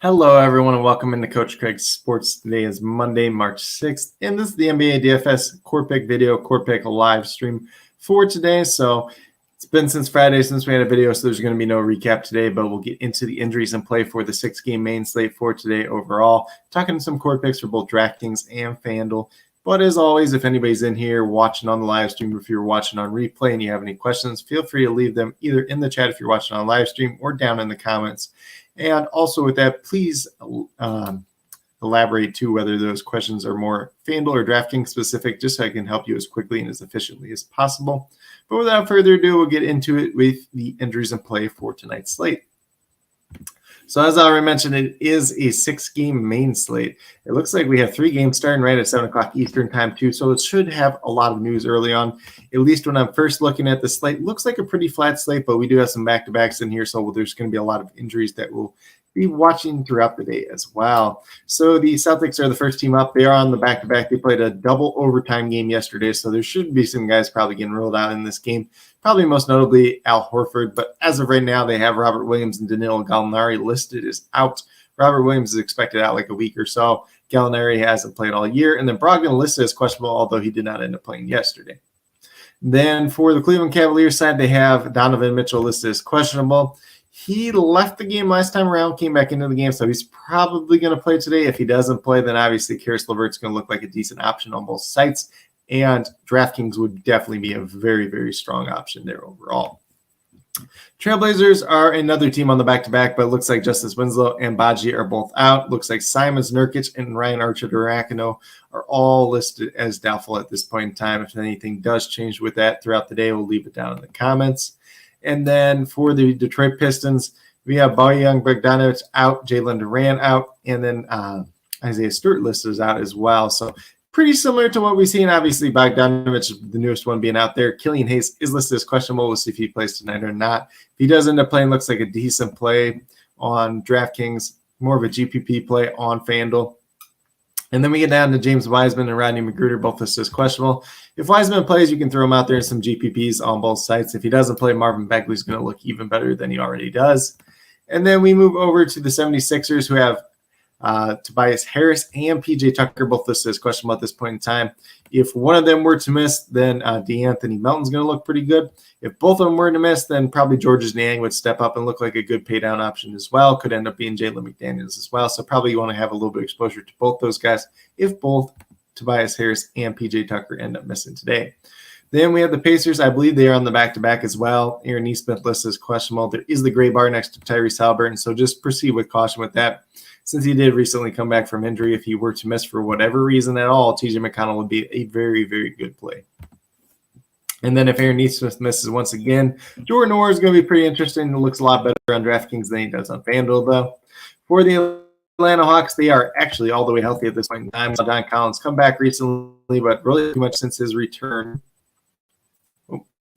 Hello, everyone, and welcome into Coach Craig's Sports. Today is Monday, March 6th, and this is the NBA DFS Core Pick video, Core Pick live stream for today. So it's been since Friday since we had a video, so there's going to be no recap today, but we'll get into the injuries and play for the 6-game main slate for today overall. Talking some core picks for both DraftKings and FanDuel. But as always, if anybody's in here watching on the live stream, if you're watching on replay and you have any questions, feel free to leave them either in the chat if you're watching on live stream or down in the comments. And also with that, please elaborate too whether those questions are more FanDuel or DraftKings specific, just so I can help you as quickly and as efficiently as possible. But without further ado, we'll get into it with the injuries and play for tonight's slate. So as I already mentioned, it is a 6-game main slate. It looks like we have 3 games starting right at 7 o'clock Eastern time too, so it should have a lot of news early on. At least when I'm first looking at the slate, looks like a pretty flat slate, but we do have some back-to-backs in here, so there's going to be a lot of injuries that we'll be watching throughout the day as well. So the Celtics are the first team up. They are on the back-to-back. They played a double overtime game yesterday, so there should be some guys probably getting rolled out in this game. Probably most notably Al Horford, but as of right now, they have Robert Williams and Danilo Gallinari listed as out. Robert Williams is expected out like a week or so. Gallinari hasn't played all year, and then Brogdon listed as questionable, although he did not end up playing yesterday. Then for the Cleveland Cavaliers side, they have Donovan Mitchell listed as questionable. He left the game last time around, came back into the game, so he's probably going to play today. If he doesn't play, then obviously Karis LeVert's going to look like a decent option on both sites, and DraftKings would definitely be a very, very strong option there overall. Trailblazers are another team on the back-to-back, but it looks like Justice Winslow and Baji are both out. Looks like Simons, Nurkic, and Ryan Archer-Durakino are all listed as doubtful at this point in time. If anything does change with that throughout the day, we'll leave it down in the comments. And then for the Detroit Pistons, we have Bojan Bogdanovic out, Jalen Duran out, and then Isaiah Stewart listed is out as well. So pretty similar to what we've seen. Obviously, Bogdanovic, the newest one being out there. Killian Hayes is listed as questionable. We'll see if he plays tonight or not. If he does end up playing, looks like a decent play on DraftKings, more of a GPP play on FanDuel. And then we get down to James Wiseman and Rodney McGruder, both listed as questionable. If Wiseman plays, you can throw him out there in some GPPs on both sites. If he doesn't play, Marvin Bagley's going to look even better than he already does. And then we move over to the 76ers, who have Tobias Harris and PJ Tucker both listed as questionable at this point in time. If one of them were to miss, then DeAnthony Melton's going to look pretty good. If both of them were to miss, then probably Georges Niang would step up and look like a good pay down option as well. Could end up being Jalen McDaniels as well. So probably you want to have a little bit of exposure to both those guys if both Tobias Harris and PJ Tucker end up missing today. Then we have the Pacers. I believe they are on the back-to-back as well. Aaron Nesmith listed as questionable. There is the gray bar next to Tyrese Haliburton, so just proceed with caution with that. Since he did recently come back from injury, if he were to miss for whatever reason at all, TJ McConnell would be a very, very good play. And then if Aaron Nesmith misses once again, Jordan Orr is going to be pretty interesting. It looks a lot better on DraftKings than he does on FanDuel, though. For the Atlanta Hawks, they are actually all the way healthy at this point in time. John Collins come back recently, but really too much since his return.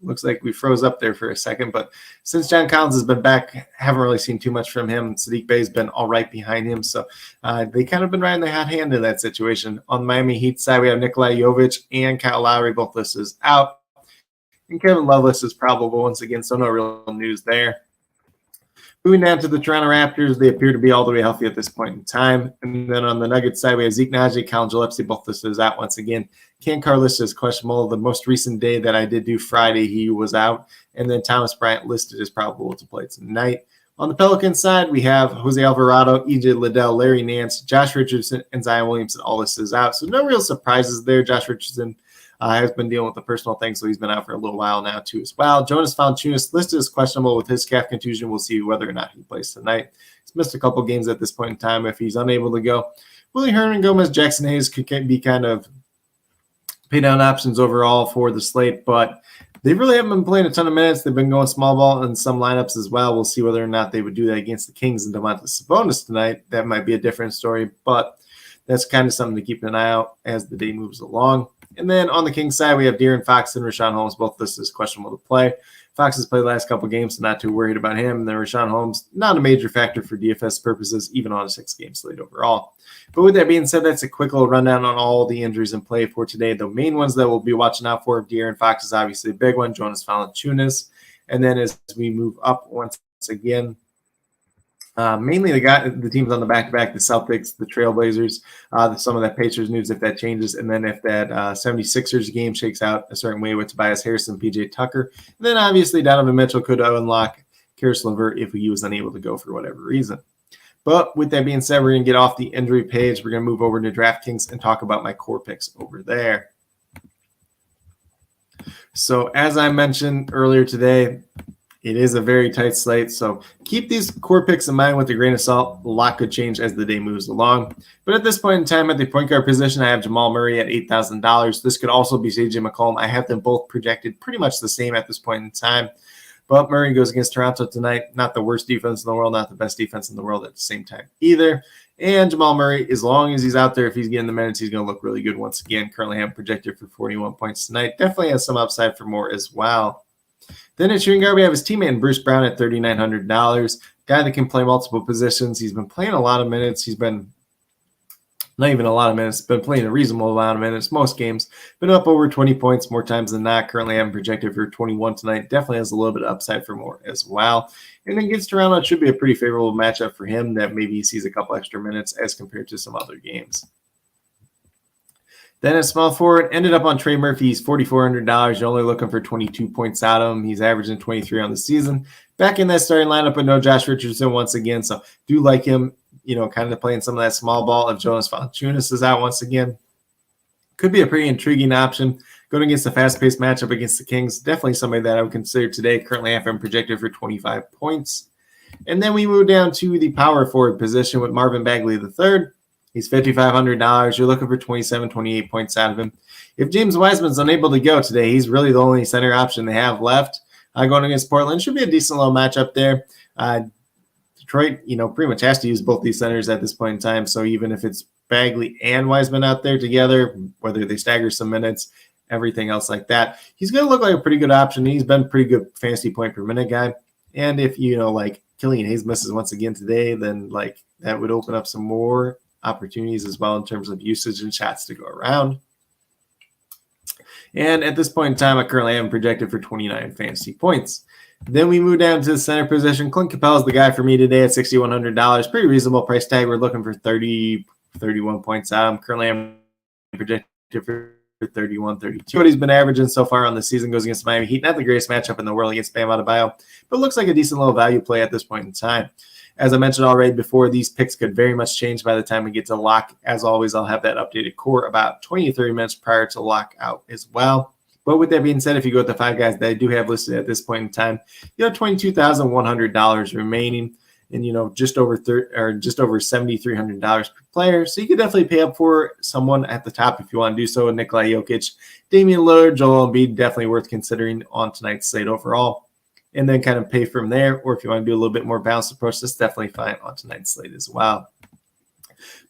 Looks like we froze up there for a second, but since John Collins has been back, haven't really seen too much from him. Sadiq Bey's been all right behind him, so they kind of been riding the hot hand in that situation. On the Miami Heat side, we have Nikolai Jovic and Kyle Lowry both listed out, and Kevin Love is probable once again, so no real news there. Moving down to the Toronto Raptors, they appear to be all the way healthy at this point in time. And then on the Nuggets side, we have Zeke Naji, Colin Gillespie, both listed as out once again. Ken Carr listed as questionable. The most recent day that I did do Friday, he was out. And then Thomas Bryant listed as probable to play tonight. On the Pelicans side, we have Jose Alvarado, EJ Liddell, Larry Nance, Josh Richardson, and Zion Williamson all listed as out. So no real surprises there. Josh Richardson has been dealing with a personal thing, so he's been out for a little while now too as well. Jonas Valanciunas listed as questionable with his calf contusion. We'll see whether or not he plays tonight. He's missed a couple games at this point in time if he's unable to go. Willie Hernan Gomez, Jackson Hayes could be kind of pay down options overall for the slate, but they really haven't been playing a ton of minutes. They've been going small ball in some lineups as well. We'll see whether or not they would do that against the Kings and Domantas Sabonis tonight. That might be a different story, but that's kind of something to keep an eye out as the day moves along. And then on the Kings side, we have De'Aaron Fox and Rashawn Holmes, both listed as questionable to play. Fox has played the last couple games, so not too worried about him. And then Rashawn Holmes, not a major factor for DFS purposes, even on a 6-game slate overall. But with that being said, that's a quick little rundown on all the injuries in play for today. The main ones that we'll be watching out for, De'Aaron Fox is obviously a big one, Jonas Valanciunas. And then as we move up once again, Mainly the teams on the back-to-back, the Celtics, the Trailblazers, some of that Pacers news if that changes, and then if that 76ers game shakes out a certain way with Tobias Harris and PJ Tucker. And then obviously Donovan Mitchell could unlock Karis LeVert if he was unable to go for whatever reason. But with that being said, we're going to get off the injury page. We're going to move over to DraftKings and talk about my core picks over there. So as I mentioned earlier today, it is a very tight slate, so keep these core picks in mind with a grain of salt. A lot could change as the day moves along. But at this point in time, at the point guard position, I have Jamal Murray at $8,000. This could also be CJ McCollum. I have them both projected pretty much the same at this point in time. But Murray goes against Toronto tonight. Not the worst defense in the world, not the best defense in the world at the same time either. And Jamal Murray, as long as he's out there, if he's getting the minutes, he's going to look really good once again. Currently, I'm projected for 41 points tonight. Definitely has some upside for more as well. Then at shooting guard, we have his teammate Bruce Brown at $3,900. Guy that can play multiple positions. He's been playing a lot of minutes. He's been not even a lot of minutes, been playing a reasonable amount of minutes most games. Been up over 20 points more times than not. Currently, I'm projected for 21 tonight. Definitely has a little bit of upside for more as well. And then against Toronto, it should be a pretty favorable matchup for him that maybe he sees a couple extra minutes as compared to some other games. Then at small forward, ended up on Trey Murphy. He's $4,400. You're only looking for 22 points out of him. He's averaging 23 on the season. Back in that starting lineup, but no Josh Richardson once again. So do like him, kind of playing some of that small ball if Jonas Valanciunas is out once again. Could be a pretty intriguing option. Going against a fast-paced matchup against the Kings, definitely somebody that I would consider today. Currently, I have him projected for 25 points. And then we move down to the power forward position with Marvin Bagley III. He's $5,500. You're looking for 27, 28 points out of him. If James Wiseman's unable to go today, he's really the only center option they have left. Going against Portland should be a decent little matchup there. Detroit, pretty much has to use both these centers at this point in time. So even if it's Bagley and Wiseman out there together, whether they stagger some minutes, everything else like that, he's going to look like a pretty good option. He's been a pretty good fantasy point per minute guy. And if, Killian Hayes misses once again today, then that would open up some more opportunities as well in terms of usage and shots to go around. And at this point in time, I currently have him projected for 29 fantasy points. Then we move down to the center position. Clint Capella is the guy for me today at $6,100. Pretty reasonable price tag. We're looking for 30, 31 points out. Currently, I'm projected for 31, 32. What he's been averaging so far on the season goes against Miami Heat. Not the greatest matchup in the world against Bam Adebayo, but looks like a decent little value play at this point in time. As I mentioned already before, these picks could very much change by the time we get to lock. As always, I'll have that updated core about 20 to 30 minutes prior to lockout as well. But with that being said, if you go with the five guys that I do have listed at this point in time, you have $22,100 remaining, and just over $7,300 per player. So you could definitely pay up for someone at the top if you want to do so. Nikola Jokic, Damian Lillard, Joel Embiid, definitely worth considering on tonight's slate overall. And then kind of pay from there. Or if you want to do a little bit more balanced approach, that's definitely fine on tonight's slate as well.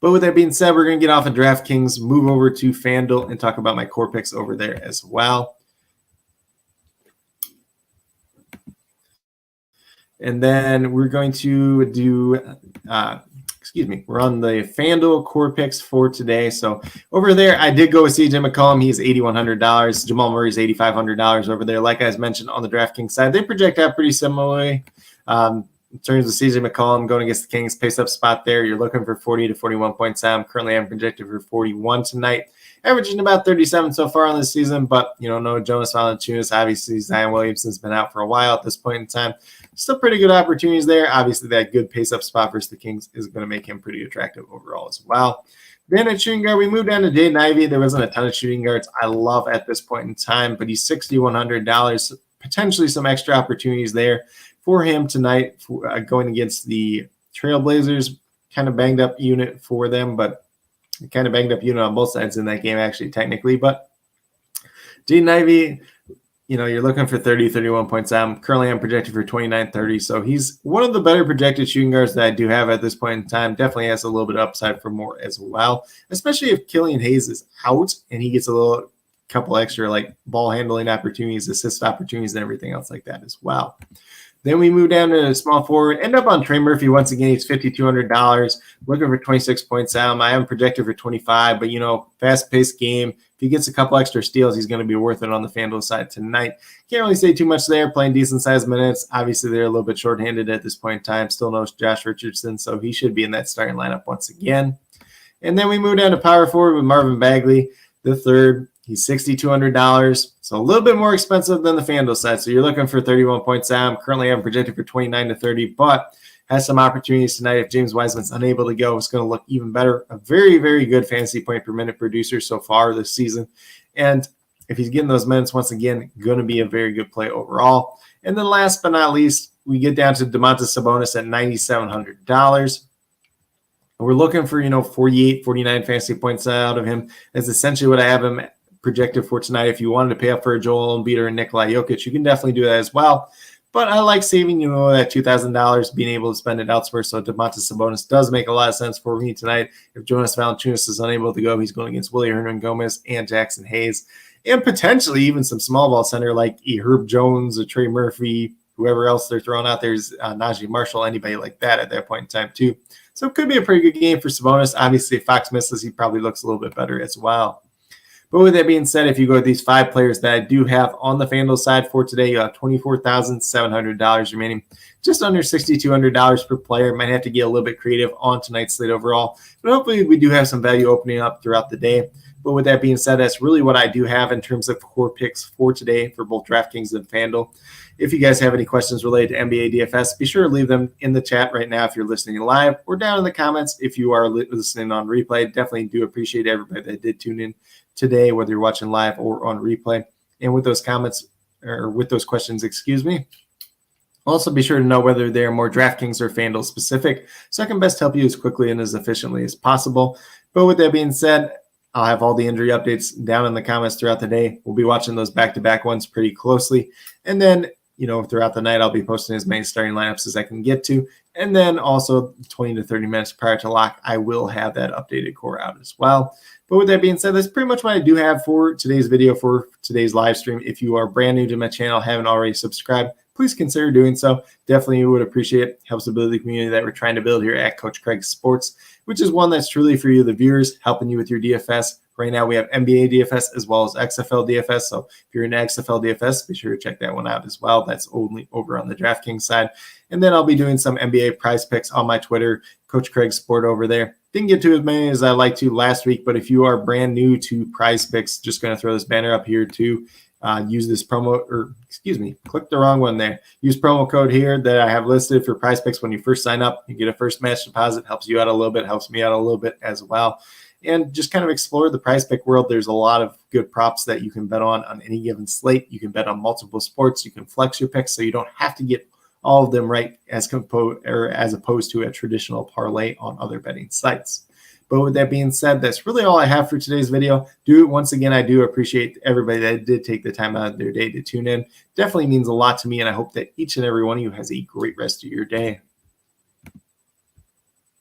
But with that being said, we're going to get off of DraftKings, move over to FanDuel, and talk about my core picks over there as well. And then we're going to do we're on the FanDuel core picks for today. So over there, I did go with CJ McCollum. He's $8,100. Jamal Murray's $8,500 over there. Like I mentioned on the DraftKings side, they project out pretty similarly. In terms of CJ McCollum going against the Kings, pace up spot there. You're looking for 40 to 41 points out. Currently, I'm projected for 41 tonight. Averaging about 37 so far on this season, but no Jonas Valanciunas. Obviously, Zion Williamson's been out for a while at this point in time. Still pretty good opportunities there. Obviously, that good pace-up spot versus the Kings is going to make him pretty attractive overall as well. Then at shooting guard, we moved down to Jaden Ivey. There wasn't a ton of shooting guards I love at this point in time, but he's $6,100. Potentially some extra opportunities there for him tonight going against the Trailblazers. Kind of banged up unit for them, but kind of banged up unit on both sides in that game, actually, technically. But Jaden Ivey, you're looking for 30, 31 points out. Currently, I'm projected for 29, 30. So he's one of the better projected shooting guards that I do have at this point in time. Definitely has a little bit of upside for more as well, especially if Killian Hayes is out and he gets a couple extra ball handling opportunities, assist opportunities, and everything else like that as well. Then we move down to a small forward, end up on Trey Murphy once again. He's $5,200, looking for 26 points out. I am projected for 25, but fast-paced game. If he gets a couple extra steals, he's going to be worth it on the FanDuel side tonight. Can't really say too much there. Playing decent-sized minutes. Obviously, they're a little bit shorthanded at this point in time. Still no Josh Richardson, so he should be in that starting lineup once again. And then we move down to power forward with Marvin Bagley, the third. He's $6,200, so a little bit more expensive than the FanDuel side. So you're looking for 31 points out. Currently, I'm projected for 29 to 30, but has some opportunities tonight. If James Wiseman's unable to go, it's going to look even better. A very, very good fantasy point per minute producer so far this season. And if he's getting those minutes, once again, going to be a very good play overall. And then last but not least, we get down to Domantas Sabonis at $9,700. We're looking for, 48, 49 fantasy points out of him. That's essentially what I have him projected for tonight. If you wanted to pay up for a Joel Embiid or a Nikola Jokic, you can definitely do that as well. But I like saving, that $2,000, being able to spend it elsewhere. So Domantas Sabonis does make a lot of sense for me tonight. If Jonas Valanciunas is unable to go, he's going against Willie Hernangomez and Jackson Hayes, and potentially even some small ball center like Herb Jones or Trey Murphy, whoever else they're throwing out there is Najee Marshall, anybody like that at that point in time too. So it could be a pretty good game for Sabonis. Obviously, if Fox misses, he probably looks a little bit better as well. But with that being said, if you go with these 5 players that I do have on the FanDuel side for today, you have $24,700 remaining, just under $6,200 per player. Might have to get a little bit creative on tonight's slate overall, but hopefully we do have some value opening up throughout the day. But with that being said, that's really what I do have in terms of core picks for today for both DraftKings and FanDuel. If you guys have any questions related to NBA DFS, be sure to leave them in the chat right now if you're listening live, or down in the comments if you are listening on replay. Definitely do appreciate everybody that did tune in today, whether you're watching live or on replay. And with those comments, or with those questions, also be sure to know whether they are more DraftKings or FanDuel specific, so I can best help you as quickly and as efficiently as possible. But with that being said, I'll have all the injury updates down in the comments throughout the day. We'll be watching those back-to-back ones pretty closely. And then, throughout the night, I'll be posting as many starting lineups as I can get to. And then also 20 to 30 minutes prior to lock, I will have that updated core out as well. But with that being said, that's pretty much what I do have for today's video, for today's live stream. If you are brand new to my channel, haven't already subscribed, please consider doing so. Definitely would appreciate it. Helps to build the community that we're trying to build here at Coach Craig Sports, which is one that's truly for you, the viewers, helping you with your DFS. Right now we have NBA DFS as well as XFL DFS. So if you're in XFL DFS, be sure to check that one out as well. That's only over on the DraftKings side. And then I'll be doing some NBA prize picks on my Twitter, Coach Craig Sport over there. Didn't get to as many as I like to last week, but if you are brand new to prize picks, just going to throw this banner up here too. Use this click the wrong one there. Use promo code here that I have listed for prize picks when you first sign up. You get a first match deposit, helps you out a little bit, helps me out a little bit as well. And just kind of explore the prize pick world. There's a lot of good props that you can bet on any given slate. You can bet on multiple sports. You can flex your picks so you don't have to get all of them right as opposed to a traditional parlay on other betting sites. But with that being said, that's really all I have for today's video. Once again, I do appreciate everybody that did take the time out of their day to tune in. Definitely means a lot to me, and I hope that each and every one of you has a great rest of your day.